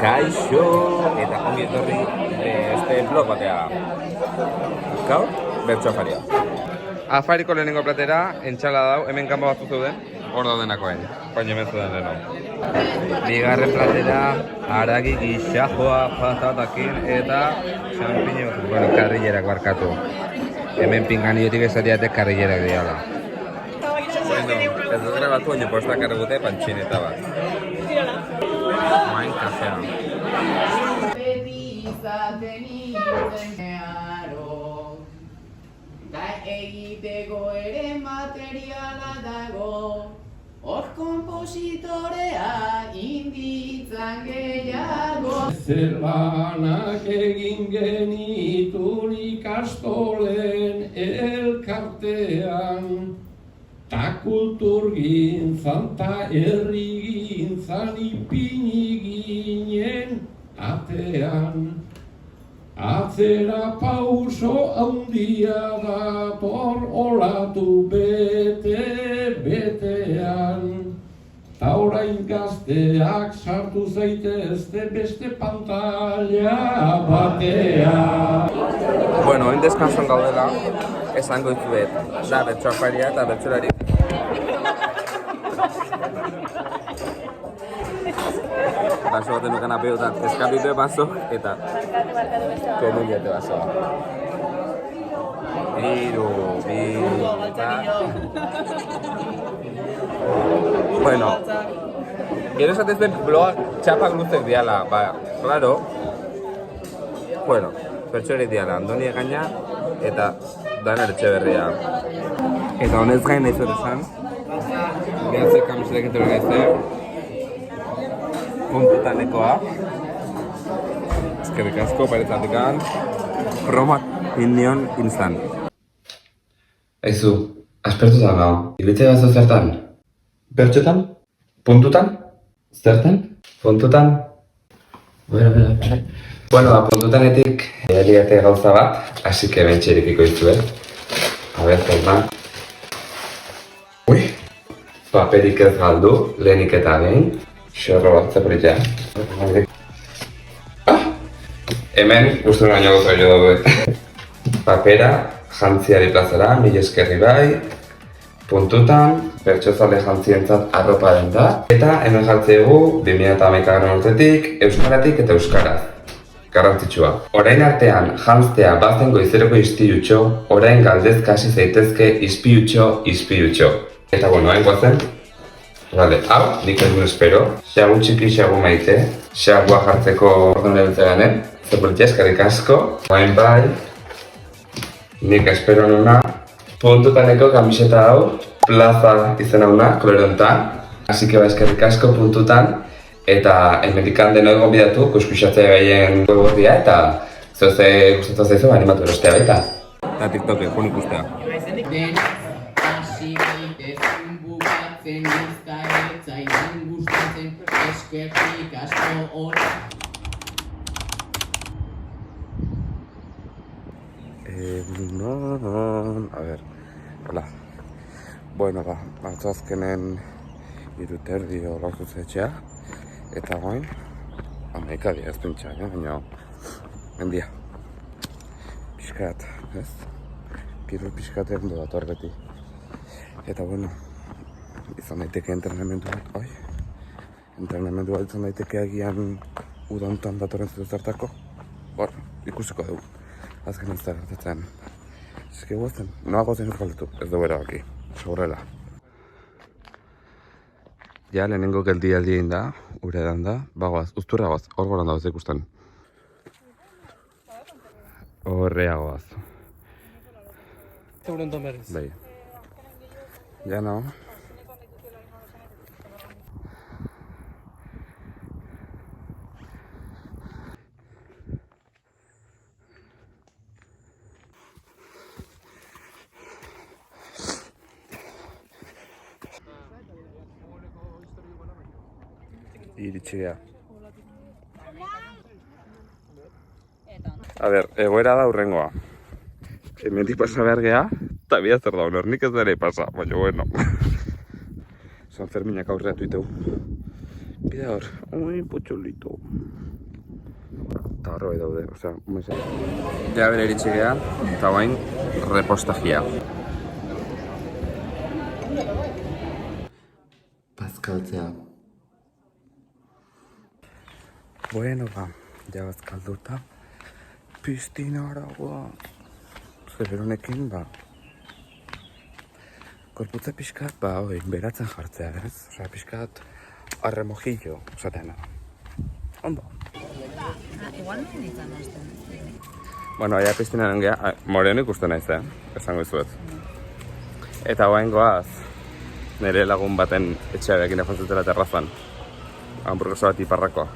Kaixo eta ongi etorri beste blog batea. Gaur, bertso afaria. Afariko lehenengo platera, entxala dau, hemen kanpo batzu zeuden, hor daudenakoen, baina hemen zeuden leheno. Bigarren platera, haragi gixajoa patatakin eta xampiño, bueno, karrillerak barkatu. Hemen pinganiotik esatiatek karrillerak diala. Bueno, ez dut grabatu, baina postak argute pantxineta bat. Main kafea. Da egiteko ere materiala dago, hor kompositorea inditzan gehiago. Zerbanak egin genitun ikastolen elkartean, ta kulturgintzan ta herrigintzan ipini ginen atean. Atzera pauso handia dator olatu bete-betean. Ta orain gazteak sartu zaitezte beste pantalla batean. Bueno, hain deskanson gaudela, esango izuet, da bertso afaria eta bertsolari. Baso baten nukan apeotan, eskapitu baso eta kenuniate baso. Hiru, eta... Bueno, gero esatezten bloak txapak luzek diala, ba, claro. Bueno, bertsolari diala, Andoni Egaña eta Daner Etxeberria. Eta honez gain nahi zuen esan, behatzek kamisetak entero nahizer, puntutanekoa, eskerrik asko paretzatikan, promoak indion instant. Aizu, aspertuta gau, ibiltzea bazo zertan? Bertxotan? Puntutan? Zertan? Puntutan? Bueno, puntutanetik eligate gauza bat, así que bentsa irikiko izuet. A ver, zertan. Ui, paperik ez galdu, lehenik eta gehin. Xorro bat zapolitea. Hemen, guztun baino gozo jo dugu. Papera, jantziari plazara, mila eskerri bai. Puntutan, bertsozale jantzientzat arropa den da. Eta hemen jartzegu 2011 urtetik, euskaratik eta euskaraz. Garrantzitsua. Orain artean jantztea bazen goizeroko ispilutxo, orain galdez kasi zaitezke ispilutxo. Eta bueno, hain guazen. Vale, hau, nik egun espero. Xagu txiki, xagu maite. Xagua jartzeko orduan lehentzea ganen. Zapolitia eskarrik asko. Hain bai, nik espero nuna. Puntutaneko kamiseta hau, plaza izen hauna, kolorontan. Así que ba eskarrik asko puntutan. Eta hemendikan deno egon bidatu, kuskusatzea gehien gordia eta zoze gustatzen zaizu animatu erostea baita. Eta TikToke, jun ikustea. Eskerrik asko hori. A ver, hola. Bueno, ba, azkenen 3:30 lortu zetxea. Eta goin, 11 ez pentsa, baina mendia. Piskat, ez? Kirol piskat ondo dator beti. Eta bueno, izan daiteke entrenamendu bat, oi? Entrenamendu bat izan daiteke agian udontan datorren zertako. Hor, ikusiko dugu. Azken ez da gertatzen. Eske guazen, noa gozen urkaldetu, ez dugu erabaki, sobrela. Ja, lehenengo geldialdi egin da, ure edan da, bagoaz, usturra goaz, hor goran dagoz ikusten. Horrea goaz. Bai. Ja, no. Iritsi geha. A ber, egoera da urrengoa. Hemendik pasa behar geha, eta bia zer da, nik ez dara pasa, baina bueno. San Ferminak aurreatu iteu. Bida hor, ui, potxolito. Eta horre bai daude, osea, mesa. Ja bere iritsi geha, eta bain, repostagia. Bazkaltzea. Bueno, ba, ja bazkalduta. Piztinara, zer honekin, ba, korputza pixkat, ba, beratzen jartzea, ez? Osea, pixkat, arremojillo, esateana. Ondo. Igual no nintzen hasten. Bueno, aia piztinaren geha, moreno ikusten naiz, esango izuet. Eta guain goaz, nire lagun baten etxearekin efantzutela terrazan. Hamburguesa bat iparrakoa.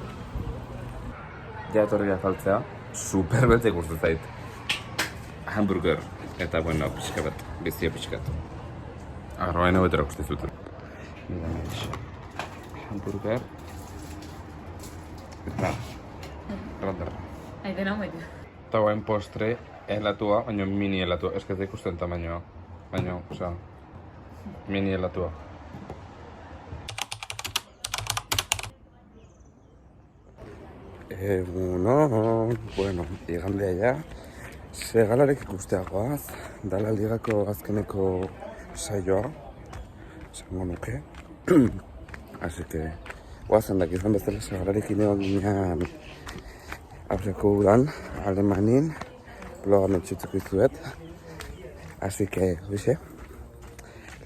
Ja etorri afaltzea, superbeltza ikusten zait. Hamburger, eta bueno, pixka bat, bizio pixkat. Arroaino betera ikusten zuten. Mira, hamburger. Eta, randar. Aiten hau baitu. Eta guain postre, helatua, baina mini helatua. Ez da ikusten tamainoa. Baina, osea, mini helatua. Bueno, igandea ja. Segalarek ikusteagoaz, dala ligako azkeneko saioa, esango nuke. Así que, guazen dak izan bezala segalarekin egon ginean aurreko udan, Alemanin, bloga mentxutzeko izuet. Así que, hoxe,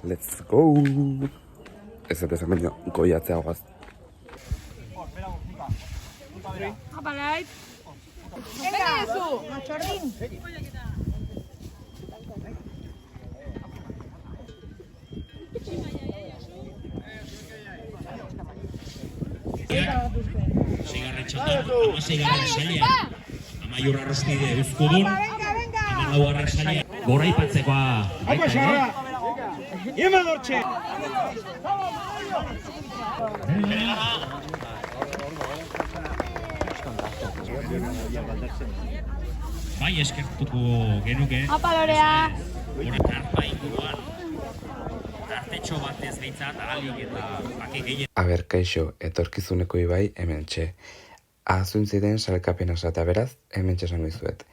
let's go! Ez eta esan baino, goiatzea guaz. Apalait! Venga, zu, machordín. Seigarren txandan, amaseigarren sailean, Amaiur Arrospide Euskudun, Amalaugarren sailean, goraipatzekoa baita ere. Bai eskertuko genuke. Apalorea. Hora karpa inguruan. Tartetxo batez behintzat, ahalik eta bake gehien. Aber, kaixo, etorkizuneko ibai hemen txe. Ahazun ziren salkapena esata beraz, hemen txesango izuet.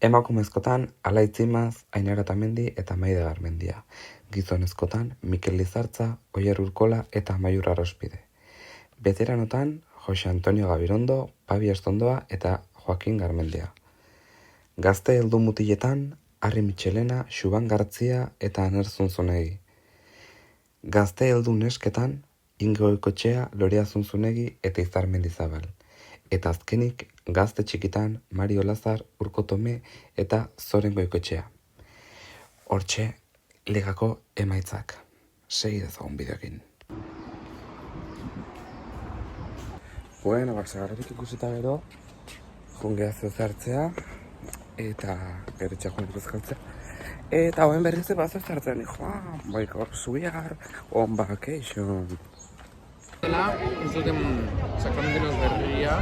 Emakumezkotan, Alaitzimaz, Ainara Tamendi eta Maide Garmendia. Gizonezkotan, Mikel Lizartza, Oier Urkola eta Amaiur Arrospide. Veteranotan, Jose Antonio Gabirondo, Pabi Estondoa eta Joaquin Garmendia. Gazte heldu mutiletan, Arri Michelena, Xuban Gartzia eta Aner Zunzunegi. Gazte heldu nesketan, Inge Goikotxea, Lorea Zunzunegi eta Izar Mendizabal. Eta azkenik, gazte txikitan, Mario Lazar, Urko Tome eta Zoren Goikotxea. Hortxe, ligako emaitzak. Segi dezagun bideokin. Bueno, segarrerik ikusita gero, jungea zezartzea, eta gero txakun ikuskaltzea. Eta hoen berriz bat zezartzen, baikor zuiar, on vacation. Ez duten sakramentenos berria.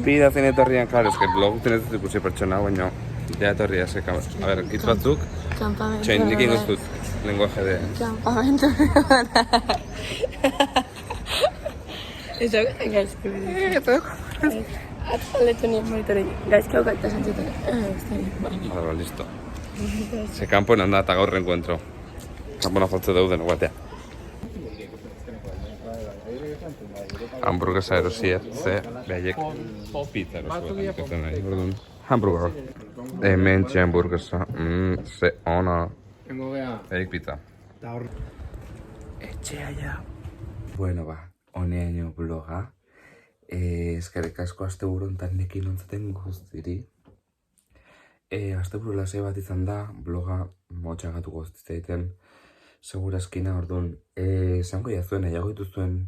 Bida zen etorrian, klaro, eske blog zenez ez ikusi pertsona, baina ja etorria, seka, a ber, hitz batzuk, txain nik ingoztut, lenguaje de... Campamento Eso gaizki bide. Atzaletu nien monitorei. Gaizki hau gaita zantzuten. Vale, listo. Se kanpoen handa eta gaur reencuentro. Kanpoen afaltze dauden, guatea. Hamburguesa erosiet, ze behaiek pizza erosiet. Hamburger. Hemen txe hamburguesa, ze ona. Hengo geha. Eik pizza. Etxea ja. Bueno ba, honeaino bloga. Eskerrik asko asteburu hontan nekin ontzaten guztiri. Asteburu lasai bat izan da, bloga motxagatu guztitzaiten. Segurazkina orduan, zango jazuen, nahiago dituzuen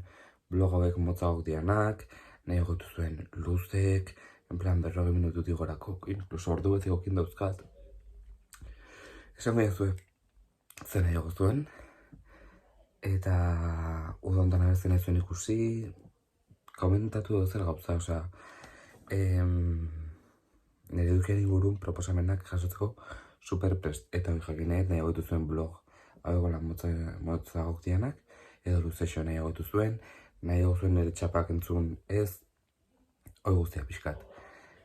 blog hauek motzagok dianak, nahiago dituzuen luzek, en plan 40 minututik gorako, inkluso ordu betziko dauzkat. Esango jazue, zen nahiago zuen, eta udontan abertzen nahi zuen ikusi, komentatu dut zer gauza, osea, nire edukian ingurun proposamenak jasotzeko superprest, eta hori jakineet nahiago dituzuen blog hau lan motzagok dianak, edo luzexo nahiago dituzuen, nahiago zuen nire txapak entzun ez, hori guztia pixkat.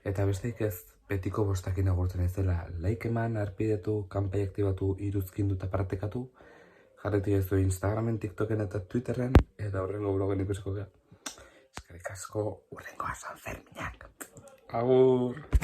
Eta besteik ez, betiko bostakin agurtzen ezela, like eman, arpidetu, kanpai aktibatu, iruzkindu eta partekatu, jarretik ez du Instagramen, TikToken eta Twitterren, eta horrengo blogen ikusiko gara. Eskerrik asko, urrengoa San Ferminak. Agur!